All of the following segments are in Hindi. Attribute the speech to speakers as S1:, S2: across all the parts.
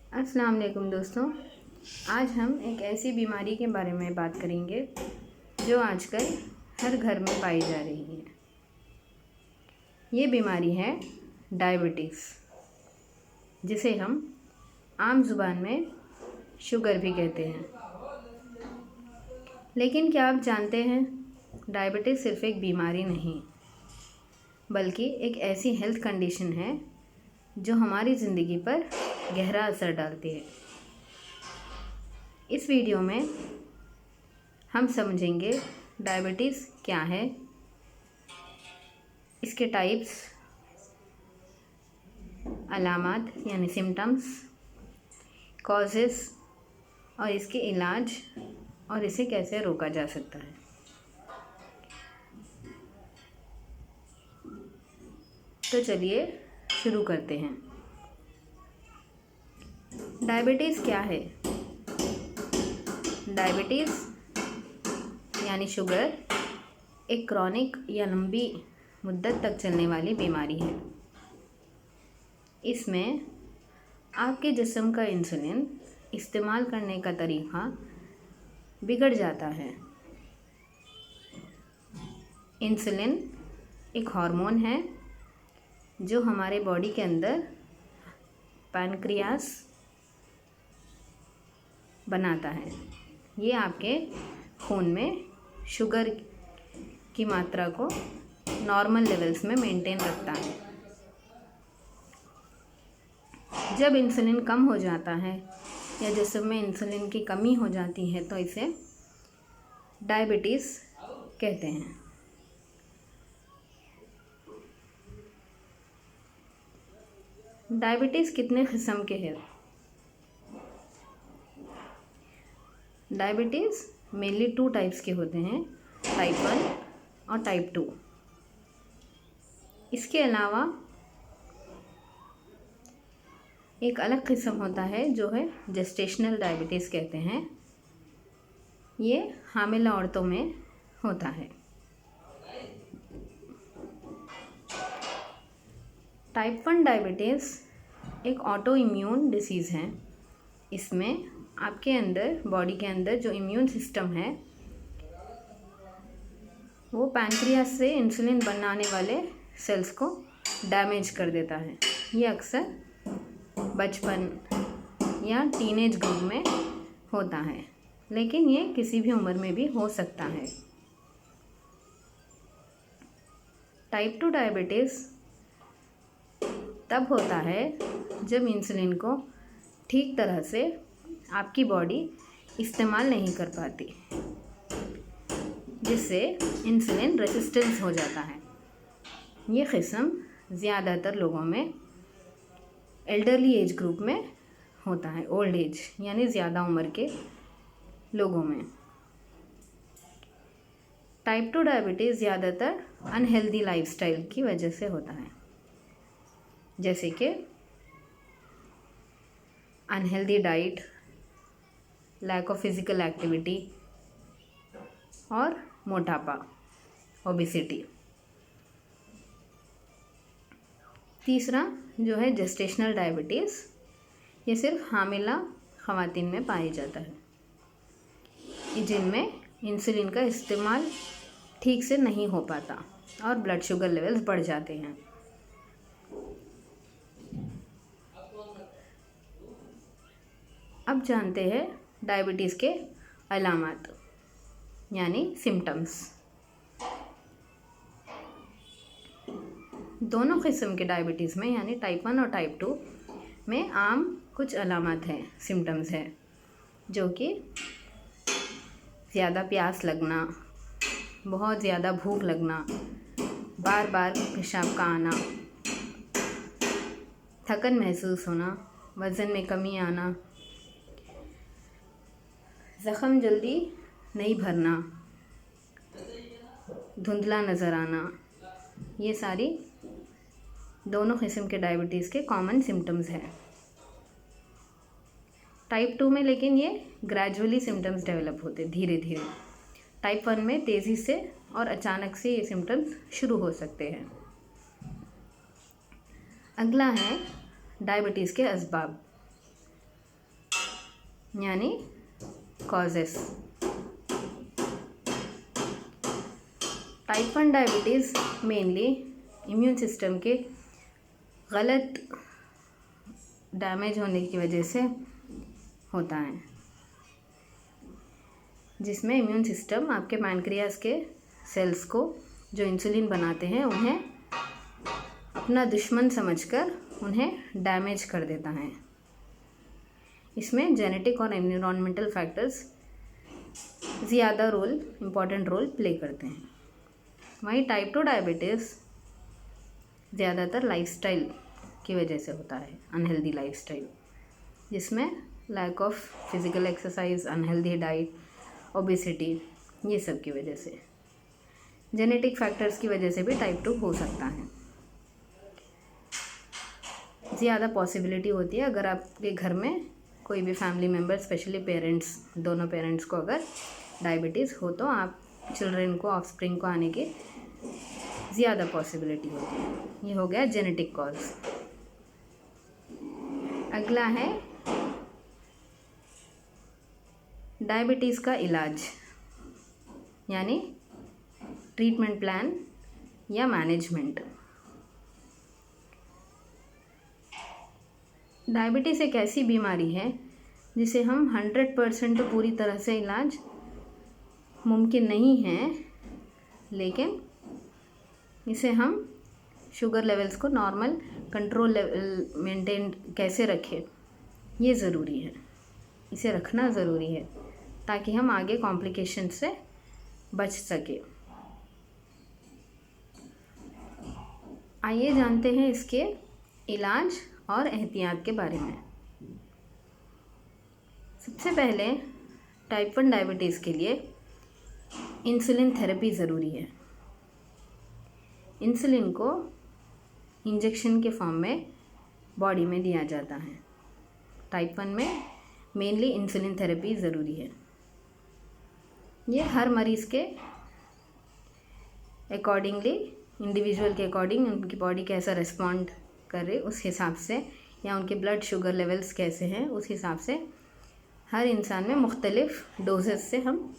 S1: अस्सलाम वालेकुम दोस्तों। आज हम एक ऐसी बीमारी के बारे में बात करेंगे जो आजकल हर घर में पाई जा रही है। ये बीमारी है डायबिटीज़, जिसे हम आम ज़ुबान में शुगर भी कहते हैं। लेकिन क्या आप जानते हैं, डायबिटीज़ सिर्फ़ एक बीमारी नहीं, बल्कि एक ऐसी हेल्थ कंडीशन है जो हमारी ज़िंदगी पर गहरा असर डालती है। इस वीडियो में हम समझेंगे डायबिटीज़ क्या है, इसके टाइप्स, अलामात यानी सिम्टम्स, कॉजेस और इसके इलाज और इसे कैसे रोका जा सकता है। तो चलिए शुरू करते हैं। डायबिटीज़ क्या है? डायबिटीज़ यानी शुगर एक क्रॉनिक या लंबी मुद्दत तक चलने वाली बीमारी है। इसमें आपके जिस्म का इंसुलिन इस्तेमाल करने का तरीक़ा बिगड़ जाता है। इंसुलिन एक हार्मोन है जो हमारे बॉडी के अंदर पैनक्रियास बनाता है। ये आपके खून में शुगर की मात्रा को नॉर्मल लेवल्स में मेंटेन रखता है। जब इंसुलिन कम हो जाता है या जिस्म में इंसुलिन की कमी हो जाती है तो इसे डायबिटीज़ कहते हैं। डायबिटीज़ कितने किस्म के हैं? डायबिटीज़ मेनली 2 टाइप्स के होते हैं, टाइप 1 और टाइप 2। इसके अलावा एक अलग किस्म होता है जो है जेस्टेशनल डायबिटीज़ कहते हैं। ये हामिला औरतों में होता है। टाइप 1 डायबिटीज़ एक ऑटो इम्यून डिसीज़ है। इसमें आपके अंदर, बॉडी के अंदर जो इम्यून सिस्टम है वो पैनक्रियास से इंसुलिन बनाने वाले सेल्स को डैमेज कर देता है। ये अक्सर बचपन या टीनेज ग्रुप में होता है, लेकिन ये किसी भी उम्र में भी हो सकता है। टाइप 2 डायबिटीज़ तब होता है जब इंसुलिन को ठीक तरह से आपकी बॉडी इस्तेमाल नहीं कर पाती, जिससे इंसुलिन रेजिस्टेंस हो जाता है। ये किस्म ज़्यादातर लोगों में एल्डरली एज ग्रुप में होता है, ओल्ड एज यानी ज़्यादा उम्र के लोगों में। टाइप 2 डायबिटीज़ ज़्यादातर अनहेल्दी लाइफस्टाइल की वजह से होता है, जैसे कि unhealthy diet, lack of physical activity और मोटापा, ओबेसिटी। तीसरा जो है जेस्टेशनल डायबिटीज़, ये सिर्फ हामिला ख़वातीन में पाया जाता है, जिनमें इंसुलिन का इस्तेमाल ठीक से नहीं हो पाता और ब्लड शुगर लेवल्स बढ़ जाते हैं। अब जानते हैं डायबिटीज़ के अलामात यानी सिम्टम्स। दोनों किस्म के डायबिटीज़ में यानी टाइप 1 और टाइप 2 में आम कुछ अलामात हैं, सिम्टम्स हैं, जो कि ज़्यादा प्यास लगना, बहुत ज़्यादा भूख लगना, बार बार पेशाब का आना, थकन महसूस होना, वज़न में कमी आना, ज़ख़म जल्दी नहीं भरना, धुंधला नज़र आना, ये सारी दोनों किस्म के डायबिटीज़ के कॉमन सिम्टम्स हैं। टाइप 2 में लेकिन ये ग्रेजुअली सिम्टम्स डेवलप होते, धीरे धीरे। टाइप 1 में तेज़ी से और अचानक से ये सिम्टम्स शुरू हो सकते हैं। अगला है डायबिटीज़ के असबाब। यानी causes. Type 1 diabetes mainly immune system के गलत डैमेज होने की वजह से होता है, जिसमें इम्यून सिस्टम आपके पैनक्रियास के सेल्स को जो इंसुलिन बनाते हैं उन्हें अपना दुश्मन समझकर उन्हें डैमेज कर देता है। इसमें जेनेटिक और एनवायरमेंटल फैक्टर्स ज़्यादा इम्पॉर्टेंट रोल प्ले करते हैं। वहीं टाइप 2 डायबिटीज़ ज़्यादातर लाइफस्टाइल की वजह से होता है, अनहेल्दी लाइफस्टाइल, जिसमें lack of physical exercise, unhealthy diet, obesity, ये सब की वजह से, जेनेटिक फैक्टर्स की वजह से भी टाइप 2 हो सकता है। ज़्यादा पॉसिबिलिटी होती है अगर आपके घर में कोई भी फैमिली मेम्बर, स्पेशली पेरेंट्स, दोनों पेरेंट्स को अगर डायबिटीज़ हो तो आप चिल्ड्रन को, ऑफस्प्रिंग को आने की ज़्यादा पॉसिबिलिटी होती है। ये हो गया जेनेटिक कॉज। अगला है डायबिटीज़ का इलाज, यानी ट्रीटमेंट प्लान या मैनेजमेंट। डायबिटीज़ एक ऐसी बीमारी है जिसे हम 100% तो पूरी तरह से इलाज मुमकिन नहीं है, लेकिन इसे हम शुगर लेवल्स को नॉर्मल कंट्रोल लेवल मेंटेन कैसे रखें, ये ज़रूरी है। इसे रखना ज़रूरी है ताकि हम आगे कॉम्प्लिकेशन से बच सके। आइए जानते हैं इसके इलाज और एहतियात के बारे में। सबसे पहले टाइप 1 डायबिटीज़ के लिए इंसुलिन थेरेपी ज़रूरी है। इंसुलिन को इंजेक्शन के फॉर्म में बॉडी में दिया जाता है। टाइप 1 में मेनली इंसुलिन थेरेपी ज़रूरी है। ये हर मरीज़ के अकॉर्डिंगली, इंडिविजुअल के अकॉर्डिंग, उनकी बॉडी कैसा रिस्पॉन्ड कर रही उस हिसाब से, या उनके ब्लड शुगर लेवल्स कैसे हैं उस हिसाब से हर इंसान में मुख्तलिफ डोजेस से हम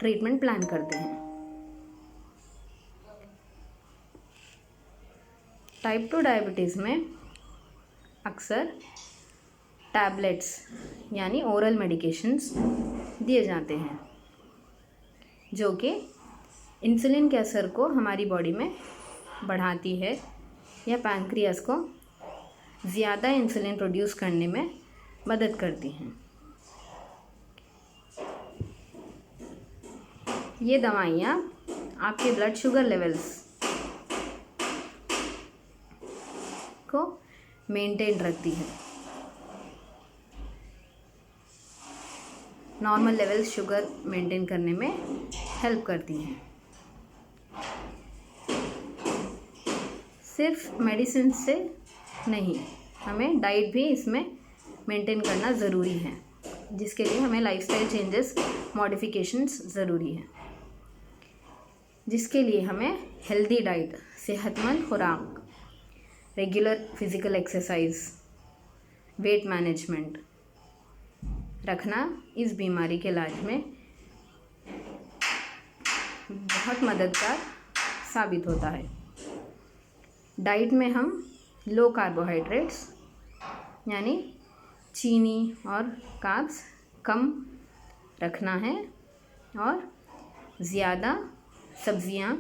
S1: ट्रीटमेंट प्लान करते हैं। टाइप 2 डायबिटीज़ में अक्सर टैबलेट्स यानी ओरल मेडिकेशंस दिए जाते हैं, जो कि इंसुलिन के असर को हमारी बॉडी में बढ़ाती है या पैनक्रियास को ज़्यादा इंसुलिन प्रोड्यूस करने में मदद करती हैं। ये दवाइयाँ आपके ब्लड शुगर लेवल्स को मेंटेन रखती है, नॉर्मल लेवल शुगर मेंटेन करने में हेल्प करती हैं। सिर्फ मेडिसिन से नहीं, हमें डाइट भी इसमें मेंटेन करना ज़रूरी है, जिसके लिए हमें लाइफस्टाइल चेंजेस, मॉडिफिकेशंस ज़रूरी हैं, जिसके लिए हमें हेल्दी डाइट, सेहतमंद खुराक, regular physical exercise, weight management रखना इस बीमारी के इलाज में बहुत मददगार साबित होता है। डाइट में हम लो कार्बोहाइड्रेट्स यानी चीनी और कार्ब्स कम रखना है और ज़्यादा सब्जियां,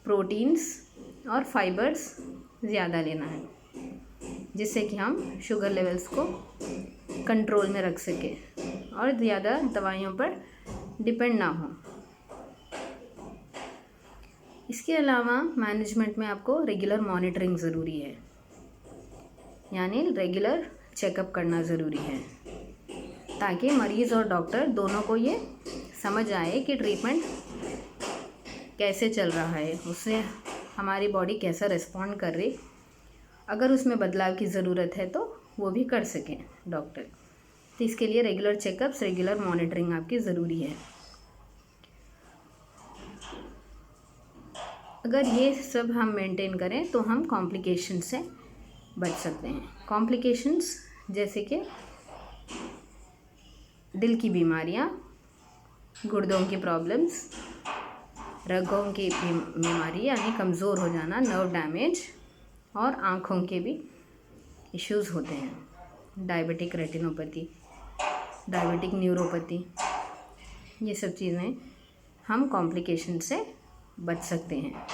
S1: प्रोटीन्स और फाइबर्स ज़्यादा लेना है, जिससे कि हम शुगर लेवल्स को कंट्रोल में रख सकें और ज़्यादा दवाइयों पर डिपेंड ना हो। इसके अलावा मैनेजमेंट में आपको रेगुलर मॉनिटरिंग ज़रूरी है, यानी रेगुलर चेकअप करना ज़रूरी है, ताकि मरीज़ और डॉक्टर दोनों को ये समझ आए कि ट्रीटमेंट कैसे चल रहा है, उससे हमारी बॉडी कैसा रिस्पॉन्ड कर रही, अगर उसमें बदलाव की ज़रूरत है तो वो भी कर सकें डॉक्टर। तो इसके लिए रेगुलर चेकअप्स, रेगुलर मॉनिटरिंग आपकी ज़रूरी है। अगर ये सब हम मेंटेन करें तो हम कॉम्प्लिकेशन से बच सकते हैं। कॉम्प्लिकेशंस जैसे कि दिल की बीमारियाँ, गुर्दों की प्रॉब्लम्स, रगों की बीमारी यानी कमज़ोर हो जाना, नर्व डैमेज और आँखों के भी इश्यूज़ होते हैं। डायबिटिक रेटिनोपैथी, डायबिटिक न्यूरोपैथी, ये सब चीज़ें हम कॉम्प्लिकेशन से बच सकते हैं,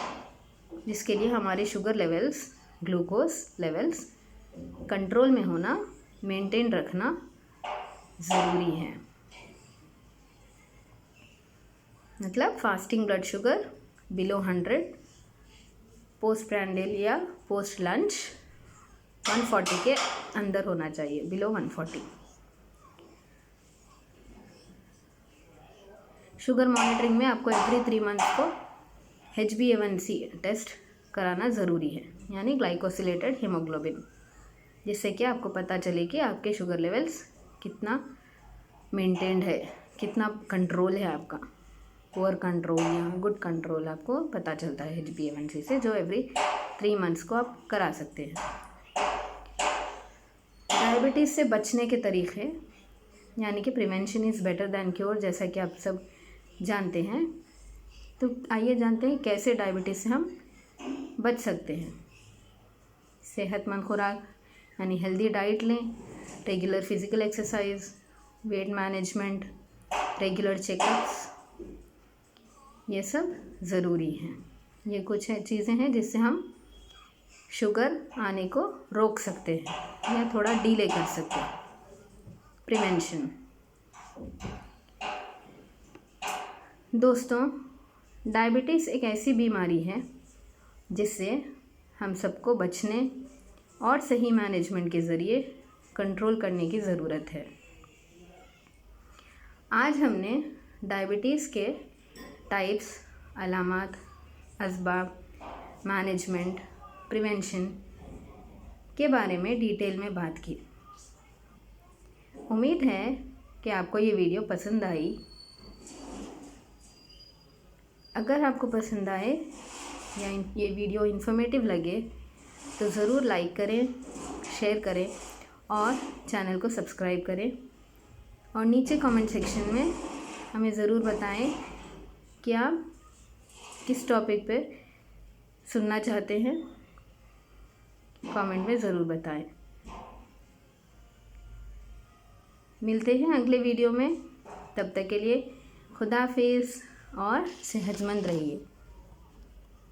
S1: जिसके लिए हमारे sugar levels, glucose levels control में होना, मेंटेन रखना ज़रूरी है। मतलब fasting blood sugar below 100, post prandial या पोस्ट लंच 140 के अंदर होना चाहिए, बिलो 140। शुगर मॉनिटरिंग में आपको एवरी 3 मंथ्स को HbA1c टेस्ट कराना ज़रूरी है, यानी ग्लाइकोसिलेटेड हीमोग्लोबिन, जिससे कि आपको पता चले कि आपके शुगर लेवल्स कितना मेंटेन्ड है, कितना कंट्रोल है आपका, पुअर कंट्रोल या गुड कंट्रोल आपको पता चलता है HbA1c से, जो एवरी 3 मंथ्स को आप करा सकते हैं। डायबिटीज़ से बचने के तरीके, यानी कि prevention is better than cure, जैसा कि आप सब जानते हैं। तो आइए जानते हैं कैसे डायबिटीज़ से हम बच सकते हैं। सेहतमंद खुराक यानी हेल्दी डाइट लें, regular physical exercise, weight management, regular checkups, ये सब ज़रूरी हैं। ये कुछ चीज़ें हैं जिससे हम शुगर आने को रोक सकते हैं या थोड़ा डिले कर सकते हैं। प्रिवेंशन। दोस्तों, डायबिटीज़ एक ऐसी बीमारी है जिससे हम सबको बचने और सही मैनेजमेंट के ज़रिए कंट्रोल करने की ज़रूरत है। आज हमने डायबिटीज़ के टाइप्स, अलामात, असबाब, मैनेजमेंट, प्रिवेंशन के बारे में डिटेल में बात की। उम्मीद है कि आपको ये वीडियो पसंद आई। अगर आपको पसंद आए या ये वीडियो इन्फॉर्मेटिव लगे तो ज़रूर लाइक करें, शेयर करें और चैनल को सब्सक्राइब करें। और नीचे कमेंट सेक्शन में हमें ज़रूर बताएं कि आप किस टॉपिक पे सुनना चाहते हैं। कमेंट में ज़रूर बताएं। मिलते हैं अगले वीडियो में, तब तक के लिए खुदा हाफिज़ और सेहतमंद रहिए।